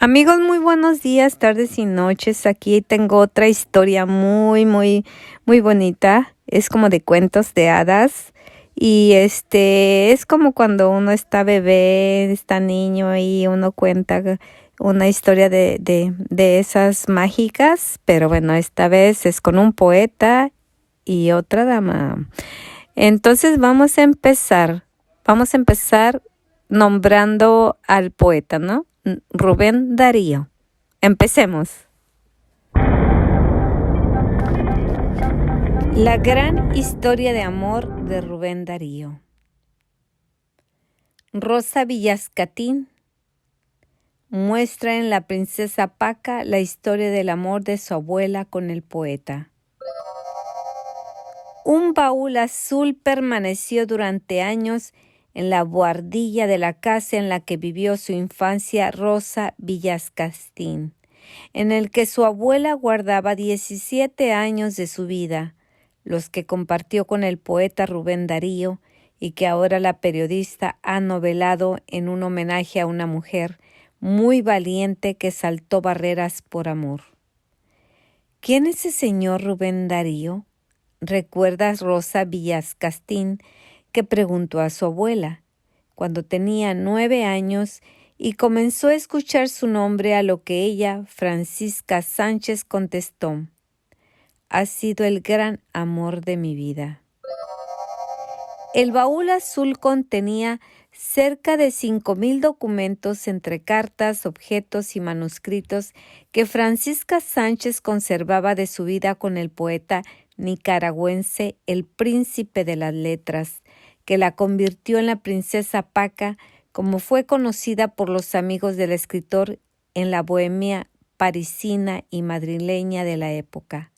Amigos, muy buenos días, tardes y noches. Aquí tengo otra historia muy bonita. Es como de cuentos de hadas. Y es como cuando uno está bebé, está niño y uno cuenta una historia de esas mágicas. Pero bueno, esta vez es con un poeta y otra dama. Entonces vamos a empezar. Vamos a empezar nombrando al poeta, ¿no? Rubén Darío. Empecemos. La gran historia de amor de Rubén Darío. Rosa Villascatín muestra en La princesa Paca la historia del amor de su abuela con el poeta. Un baúl azul permaneció durante años en la buhardilla de la casa en la que vivió su infancia Rosa Villascatín, en el que su abuela guardaba 17 años de su vida, los que compartió con el poeta Rubén Darío y que ahora la periodista ha novelado en un homenaje a una mujer muy valiente que saltó barreras por amor. ¿Quién es ese señor Rubén Darío? ¿Recuerdas Rosa Villascatín que preguntó a su abuela cuando tenía 9 años y comenzó a escuchar su nombre, a lo que ella, Francisca Sánchez, contestó: «Ha sido el gran amor de mi vida». El baúl azul contenía cerca de 5,000 documentos entre cartas, objetos y manuscritos que Francisca Sánchez conservaba de su vida con el poeta nicaragüense, el príncipe de las letras, que la convirtió en la princesa Paca, como fue conocida por los amigos del escritor en la bohemia parisina y madrileña de la época.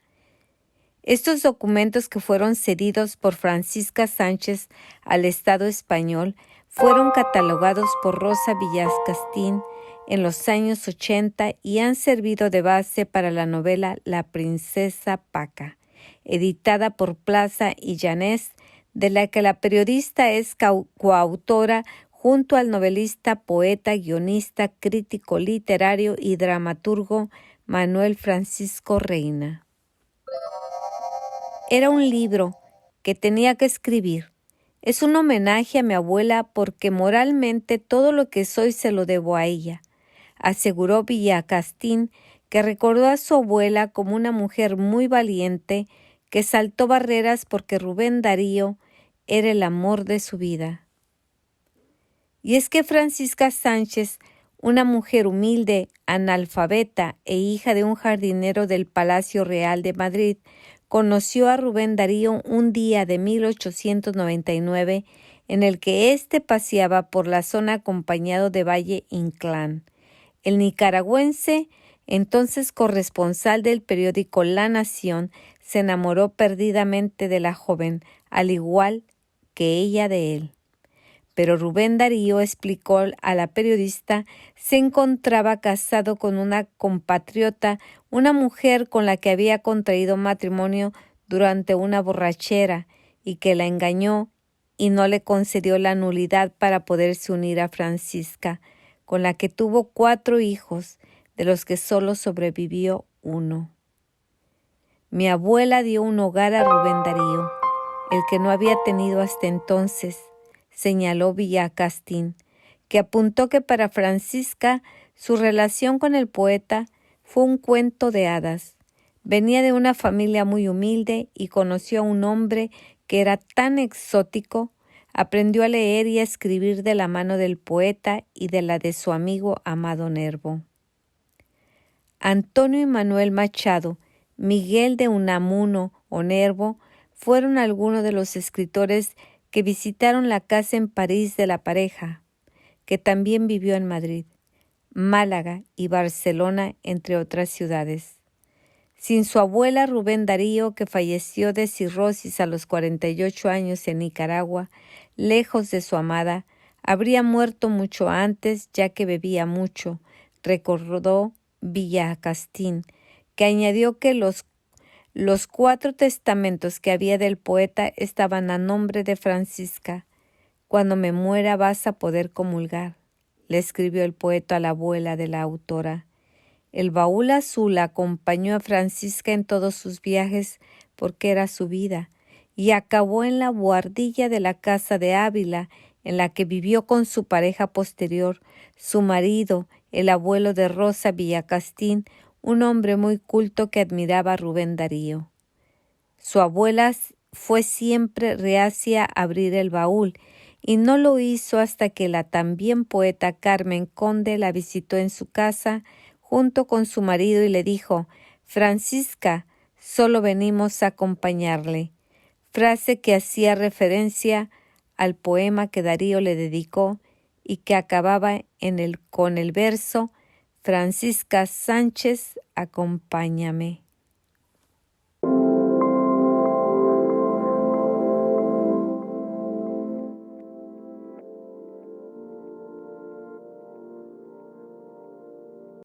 Estos documentos, que fueron cedidos por Francisca Sánchez al Estado español, fueron catalogados por Rosa Villascatín en los años 80 y han servido de base para la novela La princesa Paca, editada por Plaza y Llanés, de la que la periodista es coautora junto al novelista, poeta, guionista, crítico literario y dramaturgo Manuel Francisco Reina. Era un libro que tenía que escribir. Es un homenaje a mi abuela porque moralmente todo lo que soy se lo debo a ella, aseguró Villascatín, que recordó a su abuela como una mujer muy valiente que saltó barreras porque Rubén Darío era el amor de su vida. Y es que Francisca Sánchez, una mujer humilde, analfabeta e hija de un jardinero del Palacio Real de Madrid, conoció a Rubén Darío un día de 1899 en el que éste paseaba por la zona acompañado de Valle Inclán. El nicaragüense, entonces corresponsal del periódico La Nación, se enamoró perdidamente de la joven, al igual que ella de él. Pero Rubén Darío, explicó a la periodista, se encontraba casado con una compatriota, una mujer con la que había contraído matrimonio durante una borrachera y que la engañó y no le concedió la nulidad para poderse unir a Francisca, con la que tuvo 4 hijos, de los que solo sobrevivió uno. Mi abuela dio un hogar a Rubén Darío, el que no había tenido hasta entonces, señaló Villascatín, que apuntó que para Francisca su relación con el poeta fue un cuento de hadas. Venía de una familia muy humilde y conoció a un hombre que era tan exótico, aprendió a leer y a escribir de la mano del poeta y de la de su amigo Amado Nervo. Antonio y Manuel Machado, Miguel de Unamuno o Nervo fueron algunos de los escritores que visitaron la casa en París de la pareja, que también vivió en Madrid, Málaga y Barcelona, entre otras ciudades. Sin su abuela Rubén Darío, que falleció de cirrosis a los 48 años en Nicaragua, lejos de su amada, habría muerto mucho antes, ya que bebía mucho, recordó Villascatín, que añadió que los 4 testamentos que había del poeta estaban a nombre de Francisca. Cuando me muera vas a poder comulgar, le escribió el poeta a la abuela de la autora. El baúl azul acompañó a Francisca en todos sus viajes porque era su vida, y acabó en la buhardilla de la casa de Ávila, en la que vivió con su pareja posterior, su marido, el abuelo de Rosa Villacastín, un hombre muy culto que admiraba a Rubén Darío. Su abuela fue siempre reacia a abrir el baúl, y no lo hizo hasta que la también poeta Carmen Conde la visitó en su casa junto con su marido y le dijo: «Francisca, solo venimos a acompañarle», frase que hacía referencia al poema que Darío le dedicó y que acababa con el verso: «Francisca Sánchez, acompáñame».